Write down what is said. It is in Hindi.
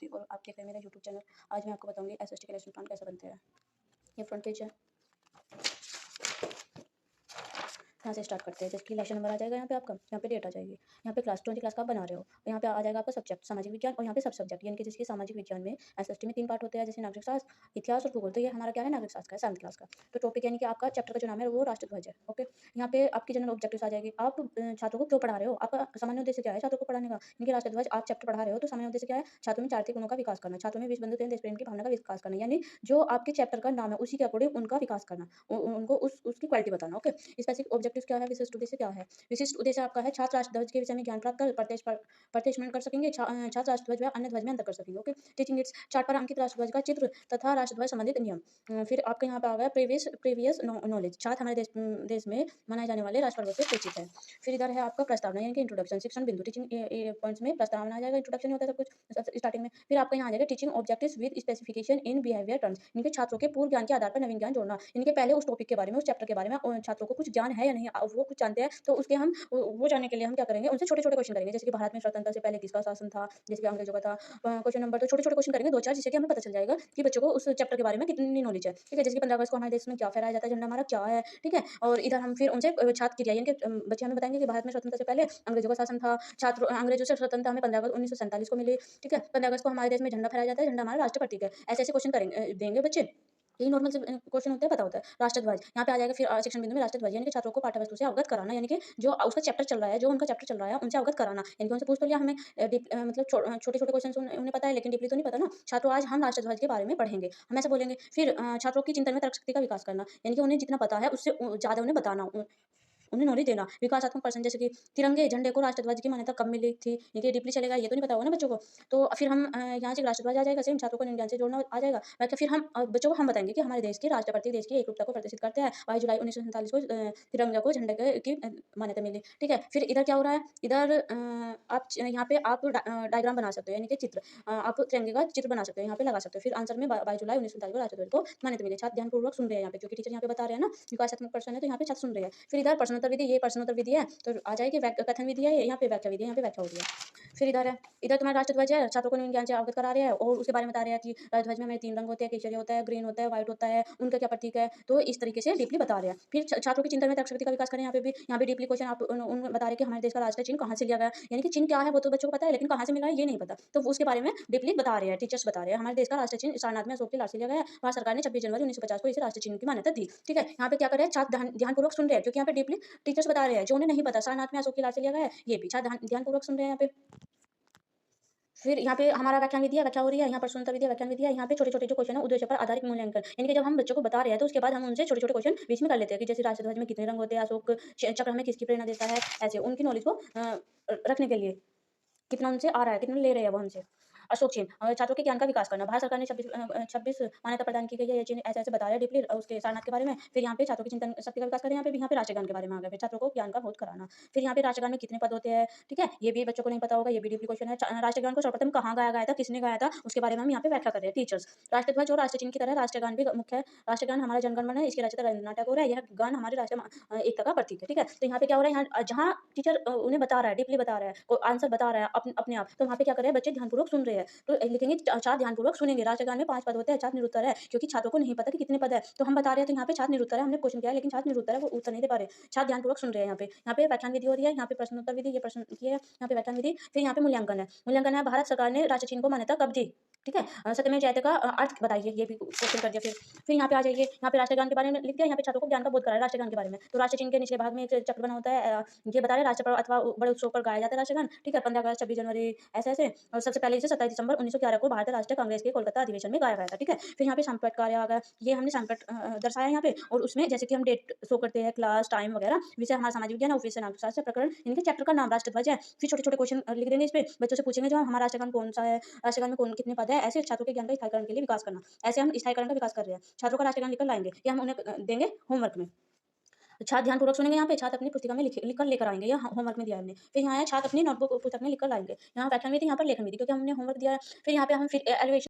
प्रजापति और आप देख रहे हैं मेरा यूट्यूब चैनल। आज मैं आपको बताऊंगी एसएसटी के लेसन प्लान कैसे बनते हैं। ये फ्रंट पेज है, यहाँ से स्टार्ट करते हैं। जैसे कि लेसन नंबर आ जाएगा यहाँ पे आपका, यहाँ पे डेट आ जाएगी, यहाँ पे क्लास 20 क्लास का आप बना रहे हो, यहाँ पे आ जाएगा आपका सब्जेक्ट सामाजिक विज्ञान और यहाँ पे सब सब्जेक्ट, यानी कि जैसे सामाजिक विज्ञान में एसएसटी में 3 पार्ट होते हैं, जैसे नागरिक शास्त्र, इतिहास और भूगोल। तो ये हमारा क्या है, नागरिक शास्त्र का है 7th क्लास का। तो टॉपिक यानी कि आपका चैप्टर का जो नाम है वो राष्ट्रध्वज है। ओके, यहाँ पे आपकी जनरल ऑब्जेक्टिव्स आ जाएगी। आप छात्रों को क्यों पढ़ा रहे हो, आपका सामान्य उद्देश्य क्या है छात्रों को पढ़ाने का। इनके राष्ट्रध्वज आप चैप्टर पढ़ा रहे हो तो सामान्य उद्देश्य क्या है, छात्रों में चारित्रिक गुणों का विकास करना, छात्रों में विश्व बंधुत्व देश प्रेम की भावना का विकास करना, यानी जो आपके चैप्टर का नाम है उसी के अकॉर्डिंग उनका विकास करना, उनको उसकी क्वालिटी बताना। ओके, स्पेसिफिक ऑब्जेक्टिव क्या है, विशिष्ट उद्देश्य क्या है। विशिष्ट उद्देश्य आपका है छात्र राष्ट्रध्वज के विषय में ज्ञान प्राप्त कर प्रत्यक्ष कर सकेंगे, छात्र राष्ट्रध्वज व अन्य ध्वज में अंतर कर सकेंगे। ओके, टीचिंग इट्स चार्ट पर अंकित राष्ट्रध्वज का चित्र तथा राष्ट्रध्वज संबंधित नियम। फिर आपके यहाँ पे आ गया प्रीवियस नॉलेज, छात्र हमारे देश में मनाए जाने वाले राष्ट्र पर्व से परिचित है। फिर इधर है आपका प्रस्तावना यानी कि इंट्रोडक्शन, शिक्षण बिंदु, टीचिंग पॉइंट्स में प्रस्तावना आ जाएगा, इंट्रोडक्शन होता है सब कुछ स्टार्टिंग में। फिर आपका यहाँ आ जाएगा teaching objectives with specification in behaviour terms, इनके छात्रों के पूर्व ज्ञान के आधार पर नवीन ज्ञान जोड़ना, इनके पहले उस टॉपिक के बारे में, उस चैप्टर के बारे में छात्रों को कुछ ज्ञान है या नहीं, वो कुछ जानते हैं तो उसके हम वो जानने के लिए हम क्या करेंगे, उनसे छोटे-छोटे क्वेश्चन करेंगे। जैसे कि भारत में स्वतंत्रता से पहले किसका शासन था, जैसे कि अंग्रेजों का था। क्वेश्चन नंबर तो छोटे-छोटे क्वेश्चन करेंगे 2-4, जिससे कि हमें पता चल जाएगा कि बच्चों को उस चैप्टर के बारे में कितनी नॉलेज है। ठीक है, जैसे कि 15 अगस्त को हमारे देश में क्या फहराया जाता है, झंडा हमारा क्या है। ठीक है, और इधर हम फिर उनसे छात्र क्रिया यानी कि बच्चे हमें बताएंगे कि भारत में स्वतंत्रता से पहले अंग्रेजों का शासन था, छात्र अंग्रेजों से स्वतंत्रता हमें 15 अगस्त 1947 को मिली। ठीक है, 15 अगस्त को हमारे देश में झंडा फहराया जाता है, झंडा हमारा राष्ट्र प्रतीक है। ऐसे-ऐसे क्वेश्चन करेंगे देंगे बच्चे। यही नॉर्मल से क्वेश्चन होते हैं, पता होता है। राष्ट्रध्वज यहाँ पे आ जाएगा, फिर शिक्षण बिंदु में राष्ट्रध्वज यानी कि छात्रों को पाठ्यवस्तु से अवगत कराना, यानी कि जो उसका चैप्टर चल रहा है, जो उनका चैप्टर चल रहा है उनसे अवगत कराना, यानी कि उनसे पूछ तो लिया हमें मतलब छोटे-छोटे क्वेश्चन उन्हें पता है, लेकिन डीपली तो नहीं पता ना। छात्रों आज हम राष्ट्रध्वज के बारे में पढ़ेंगे, हम ऐसे बोलेंगे। फिर छात्रों की चिंतन में तर्क शक्ति का विकास करना, यानी कि उन्हें जितना पता है उससे ज़्यादा उन्हें बताना, उन्हें नॉलेज देना। विकासात्मक पर्सन, जैसे कि तिरंगे झंडे को राष्ट्रध्वज की मान्यता कब मिली थी, ये डीपली चलेगा, ये तो नहीं पता होगा ना बच्चों को। तो फिर हम यहाँ से राष्ट्रध्वज आ जाएगा, सेम छात्रों को ज्ञान से जोड़ना आ जाएगा। बाकी फिर हम बच्चों को हम बताएंगे कि हमारे देश के राष्ट्र प्रतीक देश की एकरूपता को प्रदर्शित करते हैं। 22 जुलाई 1947 को तिरंगा को झंडे की मान्यता मिली। ठीक है, फिर इधर क्या हो रहा है, इधर आप यहाँ पे आप डायग्राम बना सकते हो, यानी कि चित्र, आप तिरंगे का चित्र बना सकते हो, यहाँ पे लगा सकते हो। फिर आंसर में 22 जुलाई 1947 को राष्ट्रध्वज को मान्यता मिली। छात्र ध्यानपूर्वक सुन रहे हैं यहाँ पे, क्योंकि टीचर यहाँ पे बता रहे हैं ना, विकासात्मक पर्सन है तो यहाँ पे छात्र सुन रहे हैं। फिर इधर प्रश्नोत्तर विधि, ये प्रश्नोत्तर विधि है तो आ जाएगी, कथन विधि है, यहाँ पे व्याख्या विधि है, यहाँ पे व्याख्या हो रही है। फिर इधर है, इधर तुम्हारा राष्ट्रध्वज है, छात्रों को नवीन ज्ञान से अवगत करा रहे हैं और उसके बारे में बता रहे हैं कि राष्ट्रध्वज में हमें 3 रंग होते हैं, केसरी होता है, ग्रीन होता है, व्हाइट होता है, उनका क्या प्रतीक है। तो इस तरीके से डीपली बता रहे हैं। फिर छात्रों की चिंतन में तर्क शक्ति का विकास करें, यहाँ पे डीपली क्वेश्चन आप उन बता रहे हैं कि हमारे देश का राष्ट्रीय चिन्ह कहाँ से लिया गया, यानी कि चिन्ह क्या है वो तो बच्चों को पता है, लेकिन कहाँ से मिला है ये नहीं पता, तो उसके बारे में डीपली बता रहे हैं, टीचर्स बता रहे हैं। हमारे देश का राष्ट्रीय चिन्ह सारनाथ में अशोक के लार से लिया गया है, भारत सरकार ने 26 जनवरी 1950 को इसे राष्ट्रीय चिन्ह की मान्यता दी। ठीक है, यहाँ पे क्या कर रहे हैं, छात्र ध्यानपूर्वक सुन रहे हैं, क्योंकि यहाँ पे डीपली टीचर्स बता रहे हैं, जो उन्हें नहीं पता सारनाथ में अशोक के लार से लिया गया है, ये भी छात्र ध्यानपूर्वक सुन रहे हैं यहाँ पे। फिर यहाँ पे हमारा व्याख्यान विधि है, व्याख्या हो रही है, यहाँ पर प्रश्नोत्तर विधि है, व्याख्यान विधि है। यहाँ पे छोटे-छोटे जो क्वेश्चन है उद्देश्य पर आधारित मूल्यांकन, यानी कि जब हम बच्चों को बता रहे हैं तो उसके बाद हम उनसे छोटे-छोटे क्वेश्चन बीच में कर लेते हैं कि जैसे राष्ट्रध्वज में कितने रंग होते हैं, अशोक चक्र हमें किसकी प्रेरणा देता है, ऐसे उनकी नॉलेज को रखने के लिए कितना उनसे आ रहा है, कितना ले रहे हैं वो हमसे। अशोक चिन्ह छात्रों के ज्ञान का विकास करना, भारत सरकार ने 26 मान्यता प्रदान की गई है, ये चिन्ह ऐसे-ऐसे बता रहे हैं डीपली उसके सारनाथ के बारे में। फिर यहाँ पे छात्रों की चिंतन शक्ति का विकास करें, यहाँ पे राष्ट्रगान के बारे में आ गया, फिर छात्रों को ज्ञान का बोध कराना। फिर यहाँ पे राष्ट्रगान में कितने पद होते हैं, ठीक है, ये भी बच्चों को नहीं पता होगा, ये भी डीपली क्वेश्चन है। राष्ट्रगान को सर्वप्रथम कहाँ गाया गया था, किसने गाया था, उसके बारे में हम यहाँ पे व्याख्या कर रहे हैं टीचर्स। राष्ट्रध्वज और राष्ट्र चिन्ह की तरह राष्ट्रगान भी मुख्य है। राष्ट्रगान हमारा जनगण मन है, इसके रचयिता रविन्द्रनाथ टैगोर है, यह गान हमारे राष्ट्र एकता का प्रतीक है। ठीक है, तो यहाँ पे क्या हो रहा है, यहाँ जहाँ टीचर उन्हें बता रहा है, डीपली बता रहा है, आंसर बता रहा है अपने आप, तो वहाँ पे क्या कर रहे हैं, बच्चे ध्यानपूर्वक सुन रहे हैं। तो लिखेंगे छात्र ध्यानपूर्वक सुनेंगे। राष्ट्रगान में 5 पद होते हैं, छात्र निरुत्तर है, क्योंकि छात्रों को नहीं पता कि कितने पद है, तो हम बता रहे हैं, तो यहाँ पे छात्र निरुत्तर है, हमने क्वेश्चन किया है लेकिन छात्र निरुत्तर है, वो उत्तर नहीं दे पा रहे, छात्र ध्यानपूर्वक सुन रहे हैं। यहाँ पे व्याख्यान विधि हो रही है, यहाँ पे प्रश्नोत्तर विधि, ये प्रश्न की है, यहाँ पे व्याख्यान विधि। फिर यहाँ पे मूल्यांकन है, मूल्यांकन है भारत सरकार ने राष्ट्र चिन्ह को मान्यता कब दी। ठीक है, सत्यमेव जयते का अर्थ बताइए, ये भी क्वेश्चन कर दिया। फिर यहाँ पे आ जाइए, यहाँ पे राष्ट्रगान के बारे में लिख दिया, यहाँ पे छात्रों को ज्ञान का बोध करा है राष्ट्रगान के बारे में। तो राष्ट्र चिन्ह के निचले भाग में एक चक्र बना होता है, ये बता रहे राष्ट्र पर्व अथवा बड़े उत्सव पर गाया जाता है राष्ट्रगान। ठीक है, 15 अगस्त 26 जनवरी ऐसे और सबसे पहले इसे 27 दिसंबर 1911 को भारतीय राष्ट्रीय कांग्रेस के कोलकाता अधिवेशन में गाया गया था। ठीक है, फिर यहाँ पे सैंपलेट कार्य आ गया, ये हमने सैंपलेट दर्शाया यहाँ पे, और उसमें जैसे कि हम डेट शो करते हैं, क्लास टाइम वगैरह, विषय हमारा सामाजिक विज्ञान, विषय नागरिक शास्त्र, प्रकरण इनके चैप्टर का नाम राष्ट्रध्वज है। फिर छोटे-छोटे क्वेश्चन लिख देंगे, इस पे बच्चों से पूछेंगे जो हमारा राष्ट्रगान कौन सा है, राष्ट्रगान में कौन कितने पद है, ऐसे छात्रों के ज्ञान का स्थायीकरण के लिए विकास करना। ऐसे हम स्थायीकरण का विकास कर रहे हैं, छात्रों का राष्ट्रगान लिखकर लाएंगे, ये हम उन्हें देंगे होमवर्क में। छात्र ध्यानपूर्वक सुनेंगे, यहाँ पे छात्र अपनी पुस्तिका में लिख कर लेकर आएंगे, यहाँ होमवर्क में दिया है हमने। फिर यहाँ है छात्र अपनी नोटबुक पुस्तक में लिख कर लाएंगे, यहाँ व्याख्यान विधि, यहाँ पर लेखन विधि, क्योंकि हमने होमवर्क दिया है। फिर यहाँ पे हम फिर एलिवेशन